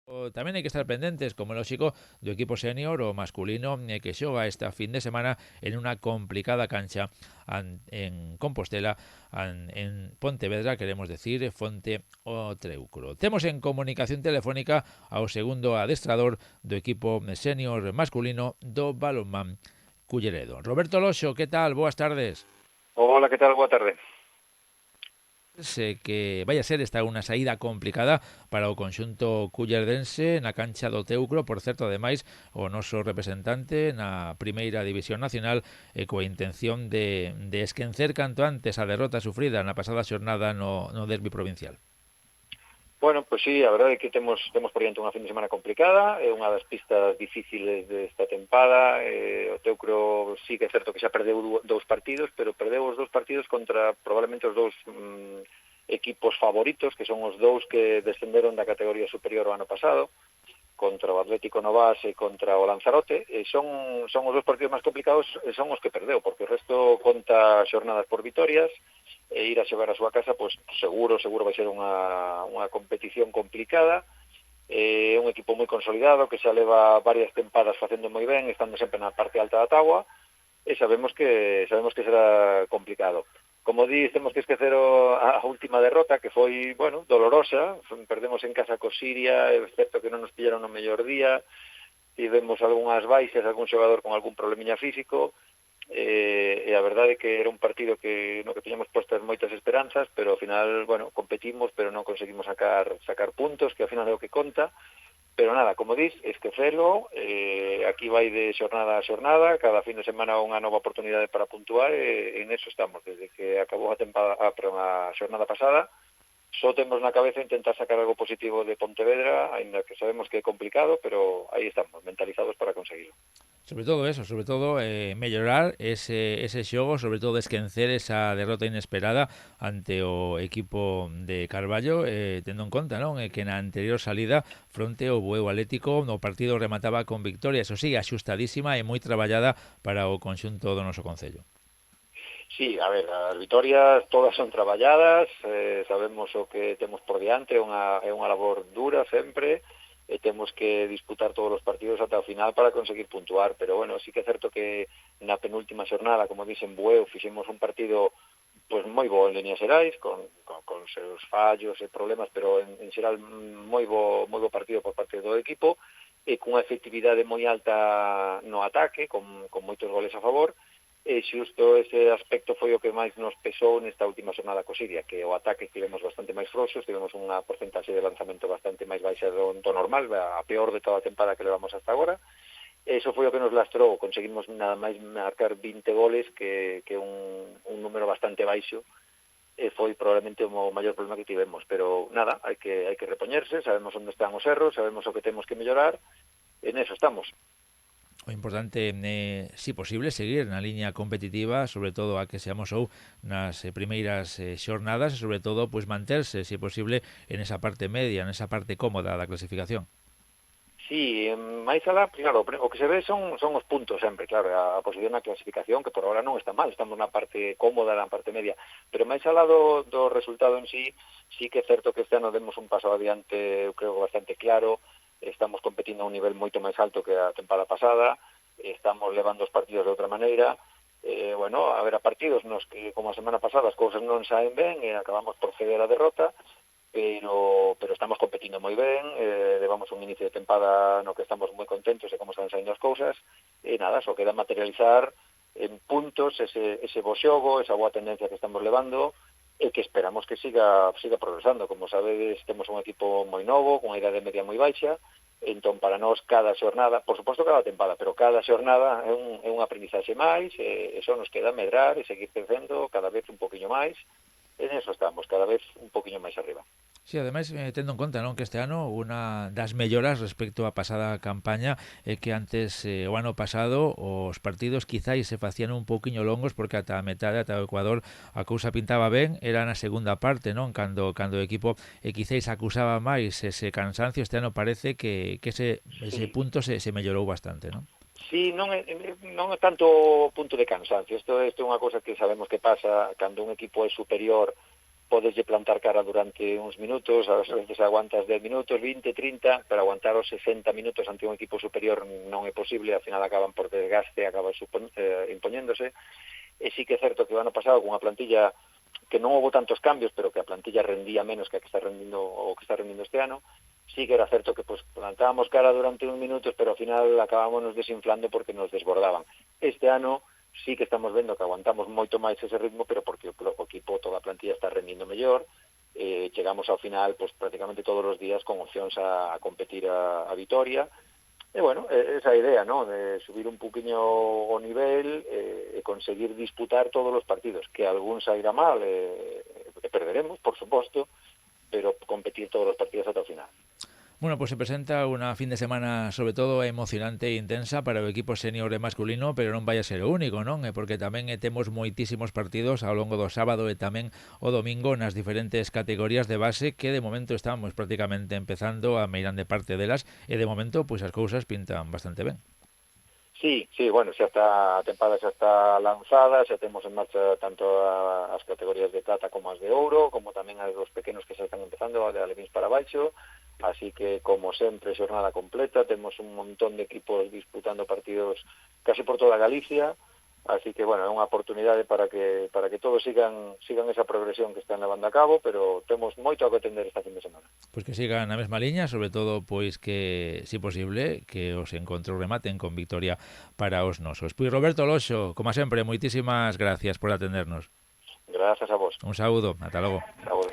Tamén hai que estar pendentes, como lógico, do equipo senior o masculino que xoga esta fin de semana en unha complicada cancha en Compostela, en Pontevedra, queremos decir, Fonte o Treucro. Temos en comunicación telefónica ao segundo adestrador do equipo senior masculino do balonmán Culleredo. Roberto Loxo, que tal? Boas tardes. Hola, ¿qué tal? Boa tarde. Sé que vai a ser esta unha saída complicada para o conxunto cullerdense na cancha do Teucro, por certo, ademais, o noso representante na primeira división nacional coa intención de esquencer canto antes a derrota sufrida na pasada xornada no derbi provincial. Bueno, pues sí, a verdade é que temos por diante unha fin de semana complicada, é unha das pistas difíciles desta tempada, o Teucro sí que é certo que xa perdeu dous partidos, pero perdeu os dous partidos contra probablemente os dous equipos favoritos, que son os dous que descenderon da categoría superior o ano pasado, contra o Atlético Novas e contra o Lanzarote, e son os dos partidos máis complicados e son os que perdeu, porque o resto conta xornadas por vitorias, e ir a xogar a súa casa, pois seguro vai ser unha competición complicada. É un equipo moi consolidado que xa leva varias tempadas facendo moi ben, estando sempre na parte alta da táboa, e sabemos que será complicado. Como dis, temos que esquecer a última derrota, que foi, bueno, dolorosa. Perdemos en casa co Siria, excepto que non nos pillaron no mellor día, tivemos algunhas baixas, algún xogador con algún problemiña físico, e a verdade é que era un partido no que tiñamos postas moitas esperanzas, pero ao final, bueno, competimos, pero non conseguimos sacar puntos, que ao final é o que conta. Pero nada, como dis, esquecelo, aquí vai de xornada a xornada, cada fin de semana unha nova oportunidade para puntuar, e en eso estamos, desde que acabou a xornada pasada. Só temos na cabeza intentar sacar algo positivo de Pontevedra, aínda que sabemos que é complicado, pero aí estamos, mentalizados para conseguirlo. Sobre todo eso, sobre todo mellorar ese xogo, sobre todo esquencer esa derrota inesperada ante o equipo de Carballo, tendo en conta, non, que na anterior salida fronte ao Bueu Atlético no partido remataba con victoria, eso sí, axustadísima e moi traballada para o conxunto do noso concello. Sí, a ver, as vitorias todas son traballadas, sabemos o que temos por diante, é unha labor dura sempre, e temos que disputar todos os partidos ata o final para conseguir puntuar, pero bueno, sí que é certo que na penúltima xornada, como dicen Bueu, fixemos un partido pues moi bo en líneas xerais, con seus fallos e problemas, pero en xeral moi bo partido por parte do equipo, e cunha efectividade moi alta no ataque, con moitos goles a favor, e xusto ese aspecto foi o que máis nos pesou nesta última xornada co Siria, que o ataque tivemos bastante máis frouxos, tivemos unha porcentaxe de lanzamento bastante máis baixa do normal, a peor de toda a tempada que levamos hasta agora. Eso foi o que nos lastrou, conseguimos nada máis marcar 20 goles, que un número bastante baixo, e foi probablemente o maior problema que tivemos, pero nada, hai que repoñerse, sabemos onde están os erros, sabemos o que temos que mellorar, e neso estamos. O importante é, si posible, seguir na liña competitiva, sobre todo a que seamos ou nas primeiras xornadas, e sobre todo, pues manterse, si posible, en esa parte media, en esa parte cómoda da clasificación. Sí, máis alá, claro, o que se ve son os puntos sempre, claro, a posición na clasificación, que por ahora non está mal, estamos na parte cómoda, na parte media, pero máis alá do resultado en sí que é certo que este ano demos un paso adiante, eu creo, bastante claro, estamos competindo a un nivel moito máis alto que a tempada pasada, estamos levando os partidos de outra maneira, bueno, a ver, a partidos nos que, como a semana pasada, as cousas non saen ben e acabamos por ceder a derrota, pero estamos competindo moi ben, levamos un inicio de tempada no que estamos moi contentos de como están saindo as cousas, e nada, só queda materializar en puntos ese bo xogo, esa boa tendencia que estamos levando, e que esperamos que siga progresando. Como sabedes, temos un equipo moi novo, con unha idade media moi baixa, entón para nós cada xornada, por suposto cada tempada, pero cada xornada é un aprendizaxe máis, e só nos queda medrar e seguir crecendo cada vez un poquinho máis, e neso estamos, cada vez un poquinho máis arriba. Sí, ademais, tendo en conta, non, que este ano unha das melloras respecto á pasada campaña é que antes, o ano pasado, os partidos quizáis se facían un pouquiño longos porque ata a metade, ata o Ecuador, a cousa pintaba ben, era na segunda parte, non, cando o equipo quizáis acusaba máis ese cansancio. Este ano parece que ese Sí, punto se mellorou bastante, non? sí, non é tanto punto de cansancio, isto é unha cousa que sabemos que pasa cando un equipo é superior, podeslle plantar cara durante uns minutos, ás veces aguantas 10 minutos, 20, 30, pero aguantar os 60 minutos ante un equipo superior non é posible, ao final acaban por desgaste, acaban impoñéndose. E sí que é certo que o ano pasado, con unha plantilla que non houve tantos cambios, pero que a plantilla rendía menos que a que está rendindo o que está rendindo este ano, sí que era certo que pues plantábamos cara durante uns minutos, pero ao final acabámonos desinflando porque nos desbordaban. Este ano sí que estamos vendo que aguantamos moito máis ese ritmo, pero porque o equipo, toda a plantilla está rendindo mellor, chegamos ao final pues prácticamente todos os días con opcións a competir a vitoria. E bueno, esa idea, ¿no?, de subir un poquinho o nivel e conseguir disputar todos os partidos, que algún sairá mal e perderemos, por suposto, pero competir todos os partidos ata o final. Bueno, pues se presenta una fin de semana sobre todo emocionante e intensa para o equipo senior e masculino, pero non vai a ser o único, non? Porque tamén temos moitísimos partidos ao longo do sábado e tamén o domingo nas diferentes categorías de base que de momento estamos prácticamente empezando a meirande parte delas e de momento pois as cousas pintan bastante ben. Sí, bueno, xa está, a tempada xa está lanzada, xa temos en marcha tanto as categorías de plata como as de ouro, como tamén as dos pequenos que xa están empezando, de alevins para baixo, así que, como sempre, xornada completa, temos un montón de equipos disputando partidos casi por toda Galicia, así que, bueno, é unha oportunidade para que todos sigan esa progresión que están levando a cabo, pero temos moito a que atender esta fin de semana. Pois que sigan na mesma liña, sobre todo pois que, si posible, que os encontros rematen con victoria para os nosos. Pois Roberto Loxo, como sempre, moitísimas gracias por atendernos. Grazas a vos. Un saúdo, ata logo. Saúdo.